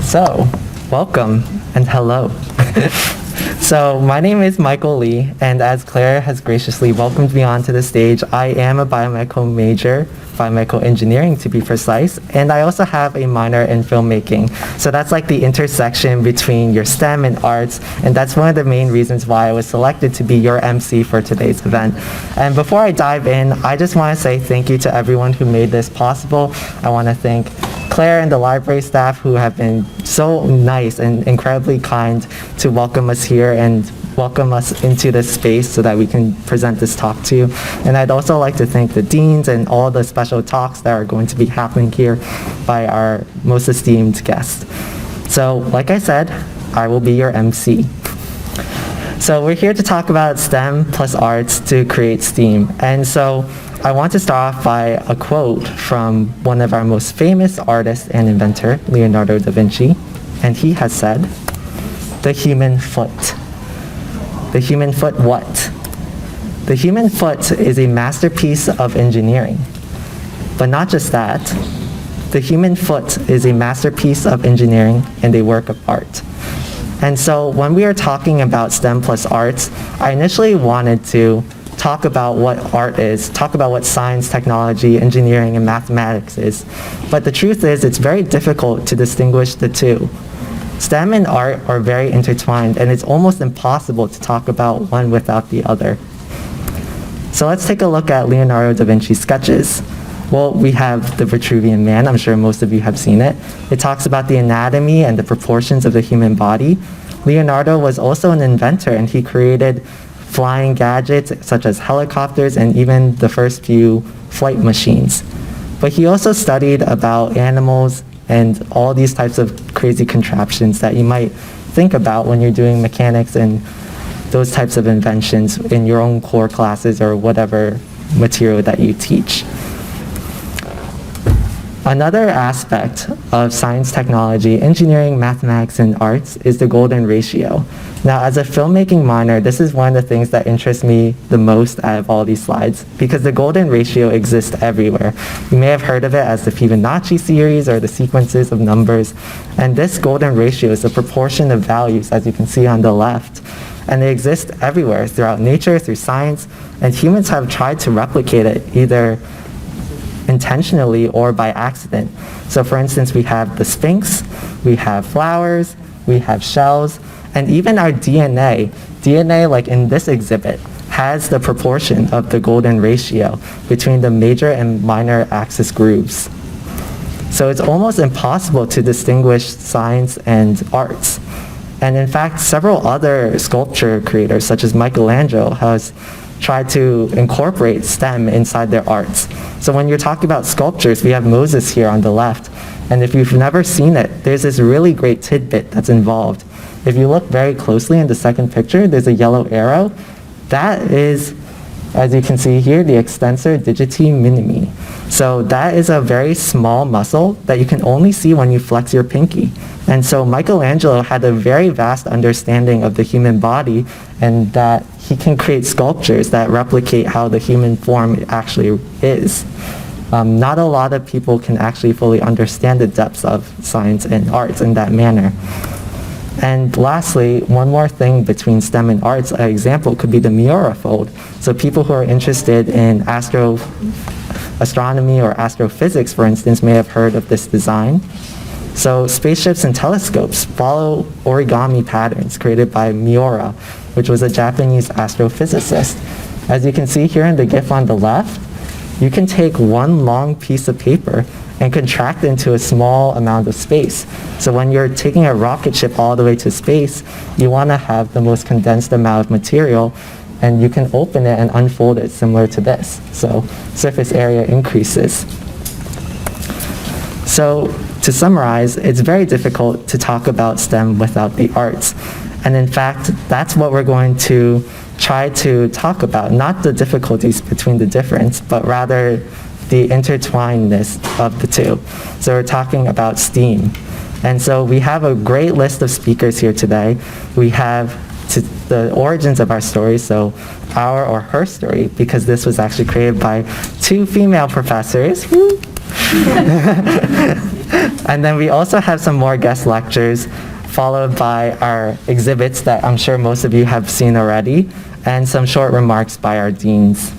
So, welcome and hello. So, my name is Michael Lee, and as Claire has graciously welcomed me onto the stage, I am a biomedical major, biomedical engineering to be precise, and I also have a minor in filmmaking. So that's like the intersection between your STEM and arts, and that's one of the main reasons why I was selected to be your MC for today's event. And before I dive in, I just want to say thank you to everyone who made this possible. I want to thank Claire and the library staff who have been so nice and incredibly kind to welcome us here and welcome us into this space so that we can present this talk to you. And I'd also like to thank the deans and all the special talks that are going to be happening here by our most esteemed guest. So, like I said, I will be your MC. So we're here to talk about STEM plus arts to create STEAM. And so I want to start off by a quote from one of our most famous artists and inventor, Leonardo da Vinci. And he has said, "The human foot." The human foot what? The human foot is a masterpiece of engineering. But not just that, the human foot is a masterpiece of engineering and a work of art. And so when we are talking about STEM plus arts, I initially wanted to talk about what art is, talk about what science, technology, engineering, and mathematics is. But the truth is, it's very difficult to distinguish the two. STEM and art are very intertwined, and it's almost impossible to talk about one without the other. So let's take a look at Leonardo da Vinci's sketches. Well, we have the Vitruvian Man. I'm sure most of you have seen it. It talks about the anatomy and the proportions of the human body. Leonardo was also an inventor, and he created flying gadgets such as helicopters and even the first few flight machines. But he also studied about animals and all these types of crazy contraptions that you might think about when you're doing mechanics and those types of inventions in your own core classes or whatever material that you teach. Another aspect of science, technology, engineering, mathematics, and arts is the golden ratio. Now, as a filmmaking minor, this is one of the things that interests me the most out of all these slides, because the golden ratio exists everywhere. You may have heard of it as the Fibonacci series or the sequences of numbers, and this golden ratio is the proportion of values, as you can see on the left. And they exist everywhere throughout nature, through science, and humans have tried to replicate it either intentionally or by accident. So for instance, we have the Sphinx, we have flowers, we have shells, and even our DNA. DNA, like in this exhibit, has the proportion of the golden ratio between the major and minor axis grooves. So it's almost impossible to distinguish science and arts. And in fact, several other sculpture creators, such as Michelangelo, has tried to incorporate STEM inside their arts. So when you're talking about sculptures, we have Moses here on the left. And if you've never seen it, there's this really great tidbit that's involved. If you look very closely in the second picture, there's a yellow arrow. That is, as you can see here, the extensor digiti minimi. So that is a very small muscle that you can only see when you flex your pinky. And so Michelangelo had a very vast understanding of the human body, and that he can create sculptures that replicate how the human form actually is. Not a lot of people can actually fully understand the depths of science and arts in that manner. And lastly, one more thing between STEM and arts, an example could be the Miura fold. So people who are interested in astronomy or astrophysics, for instance, may have heard of this design. So spaceships and telescopes follow origami patterns created by Miura, which was a Japanese astrophysicist. As you can see here in the GIF on the left, you can take one long piece of paper and contract into a small amount of space. So when you're taking a rocket ship all the way to space, you want to have the most condensed amount of material, and you can open it and unfold it similar to this. So surface area increases. So to summarize, it's very difficult to talk about STEM without the arts. And in fact, that's what we're going to try to talk about, not the difficulties between the difference, but rather the intertwinedness of the two. So we're talking about STEAM. And so we have a great list of speakers here today. We have the origins of our story, so our or her story, because this was actually created by two female professors. And then we also have some more guest lectures, followed by our exhibits that I'm sure most of you have seen already, and some short remarks by our deans.